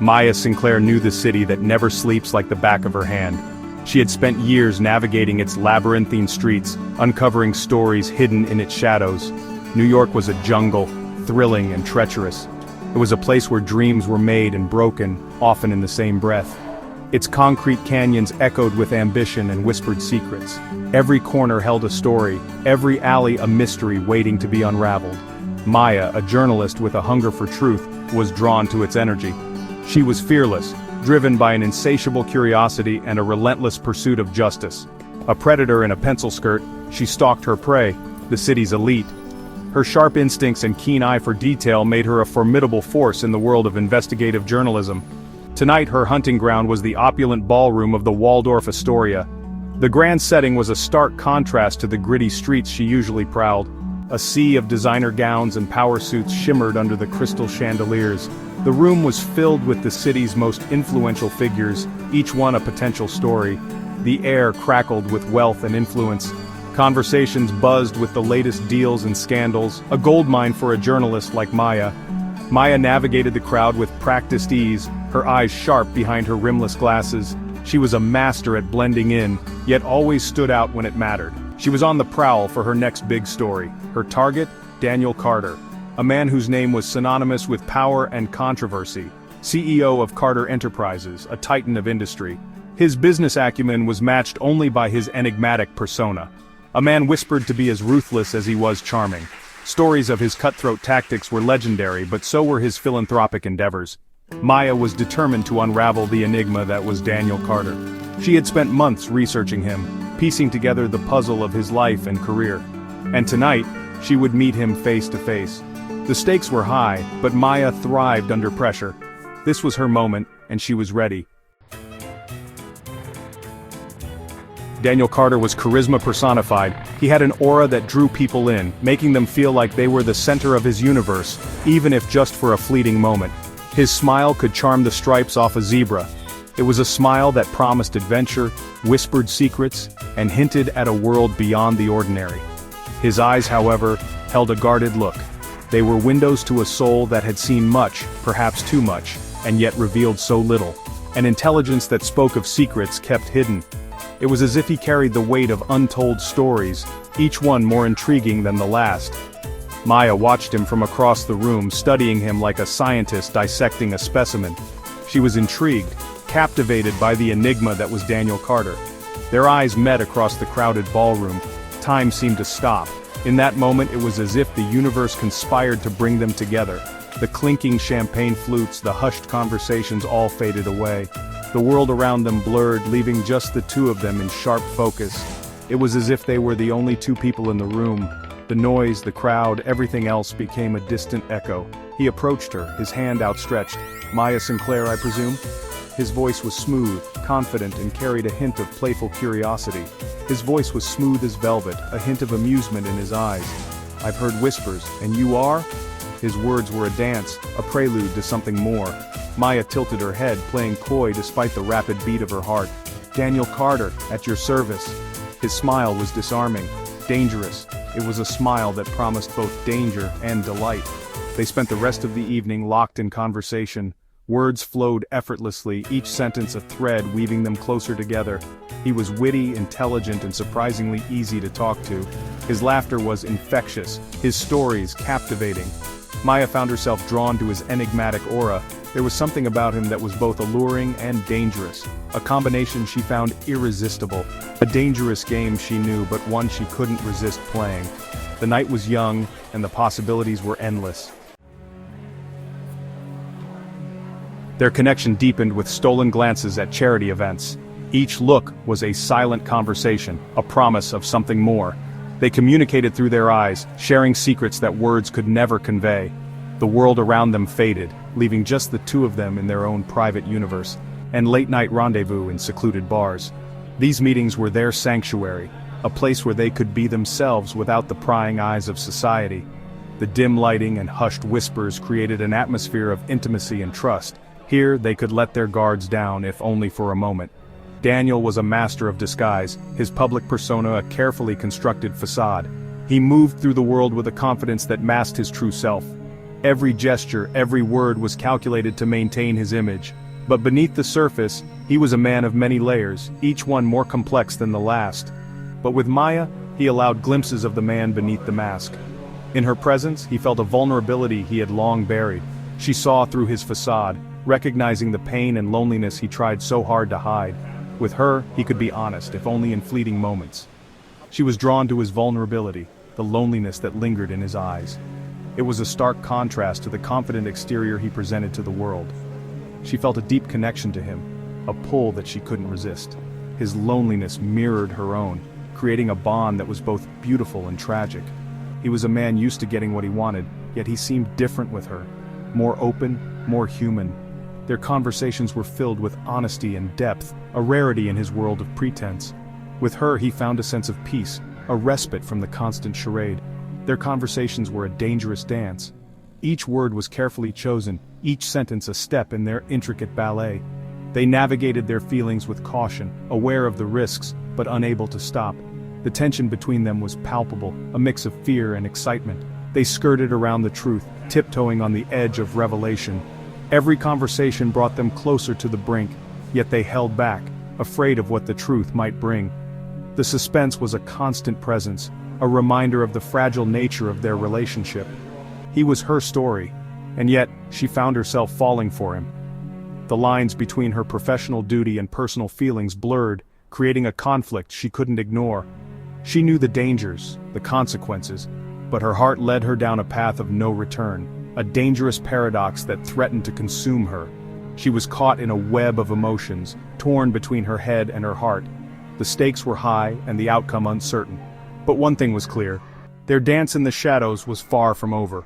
Maya Sinclair knew the city that never sleeps like the back of her hand. She had spent years navigating its labyrinthine streets, uncovering stories hidden in its shadows. New York was a jungle, thrilling and treacherous. It was a place where dreams were made and broken, often in the same breath. Its concrete canyons echoed with ambition and whispered secrets. Every corner held a story, every alley a mystery waiting to be unraveled. Maya, a journalist with a hunger for truth, was drawn to its energy. She was fearless, driven by an insatiable curiosity and a relentless pursuit of justice. A predator in a pencil skirt, she stalked her prey, the city's elite. Her sharp instincts and keen eye for detail made her a formidable force in the world of investigative journalism. Tonight her hunting ground was the opulent ballroom of the Waldorf Astoria. The grand setting was a stark contrast to the gritty streets she usually prowled. A sea of designer gowns and power suits shimmered under the crystal chandeliers. The room was filled with the city's most influential figures, each one a potential story. The air crackled with wealth and influence. Conversations buzzed with the latest deals and scandals, a goldmine for a journalist like Maya. Maya navigated the crowd with practiced ease, her eyes sharp behind her rimless glasses. She was a master at blending in, yet always stood out when it mattered. She was on the prowl for her next big story. Her target, Daniel Carter, a man whose name was synonymous with power and controversy. CEO of Carter Enterprises, a titan of industry. His business acumen was matched only by his enigmatic persona. A man whispered to be as ruthless as he was charming. Stories of his cutthroat tactics were legendary, but so were his philanthropic endeavors. Maya was determined to unravel the enigma that was Daniel Carter. She had spent months researching him, piecing together the puzzle of his life and career. And tonight, she would meet him face to face. The stakes were high, but Maya thrived under pressure. This was her moment, and she was ready. Daniel Carter was charisma personified. He had an aura that drew people in, making them feel like they were the center of his universe, even if just for a fleeting moment. His smile could charm the stripes off a zebra. It was a smile that promised adventure, whispered secrets, and hinted at a world beyond the ordinary. His eyes, however, held a guarded look. They were windows to a soul that had seen much, perhaps too much, and yet revealed so little. An intelligence that spoke of secrets kept hidden. It was as if he carried the weight of untold stories, each one more intriguing than the last. Maya watched him from across the room, studying him like a scientist dissecting a specimen. She was intrigued, captivated by the enigma that was Daniel Carter. Their eyes met across the crowded ballroom. Time seemed to stop. In that moment it was as if the universe conspired to bring them together. The clinking champagne flutes, the hushed conversations all faded away. The world around them blurred, leaving just the two of them in sharp focus. It was as if they were the only two people in the room. The noise, the crowd, everything else became a distant echo. He approached her, his hand outstretched. "Maya Sinclair, I presume?" His voice was smooth, confident, and carried a hint of playful curiosity. His voice was smooth as velvet, a hint of amusement in his eyes. "I've heard whispers, and you are?" His words were a dance, a prelude to something more. Maya tilted her head, playing coy despite the rapid beat of her heart. "Daniel Carter, at your service." His smile was disarming, dangerous. It was a smile that promised both danger and delight. They spent the rest of the evening locked in conversation. Words flowed effortlessly, each sentence a thread weaving them closer together. He was witty, intelligent, and surprisingly easy to talk to. His laughter was infectious, his stories captivating. Maya found herself drawn to his enigmatic aura. There was something about him that was both alluring and dangerous, a combination she found irresistible. A dangerous game she knew, but one she couldn't resist playing. The night was young, and the possibilities were endless. Their connection deepened with stolen glances at charity events. Each look was a silent conversation, a promise of something more. They communicated through their eyes, sharing secrets that words could never convey. The world around them faded, leaving just the two of them in their own private universe, and late-night rendezvous in secluded bars. These meetings were their sanctuary, a place where they could be themselves without the prying eyes of society. The dim lighting and hushed whispers created an atmosphere of intimacy and trust. Here, they could let their guards down, if only for a moment. Daniel was a master of disguise, his public persona a carefully constructed facade. He moved through the world with a confidence that masked his true self. Every gesture, every word was calculated to maintain his image. But beneath the surface, he was a man of many layers, each one more complex than the last. But with Maya, he allowed glimpses of the man beneath the mask. In her presence, he felt a vulnerability he had long buried. She saw through his facade, recognizing the pain and loneliness he tried so hard to hide. With her, he could be honest, if only in fleeting moments. She was drawn to his vulnerability, the loneliness that lingered in his eyes. It was a stark contrast to the confident exterior he presented to the world. She felt a deep connection to him, a pull that she couldn't resist. His loneliness mirrored her own, creating a bond that was both beautiful and tragic. He was a man used to getting what he wanted, yet he seemed different with her. More open, more human. Their conversations were filled with honesty and depth, a rarity in his world of pretense. With her he found a sense of peace, a respite from the constant charade. Their conversations were a dangerous dance. Each word was carefully chosen, each sentence a step in their intricate ballet. They navigated their feelings with caution, aware of the risks, but unable to stop. The tension between them was palpable, a mix of fear and excitement. They skirted around the truth, tiptoeing on the edge of revelation. Every conversation brought them closer to the brink, yet they held back, afraid of what the truth might bring. The suspense was a constant presence, a reminder of the fragile nature of their relationship. He was her story, and yet she found herself falling for him. The lines between her professional duty and personal feelings blurred, creating a conflict she couldn't ignore. She knew the dangers, the consequences, but her heart led her down a path of no return, a dangerous paradox that threatened to consume her. She was caught in a web of emotions, torn between her head and her heart. The stakes were high and the outcome uncertain. But one thing was clear: their dance in the shadows was far from over.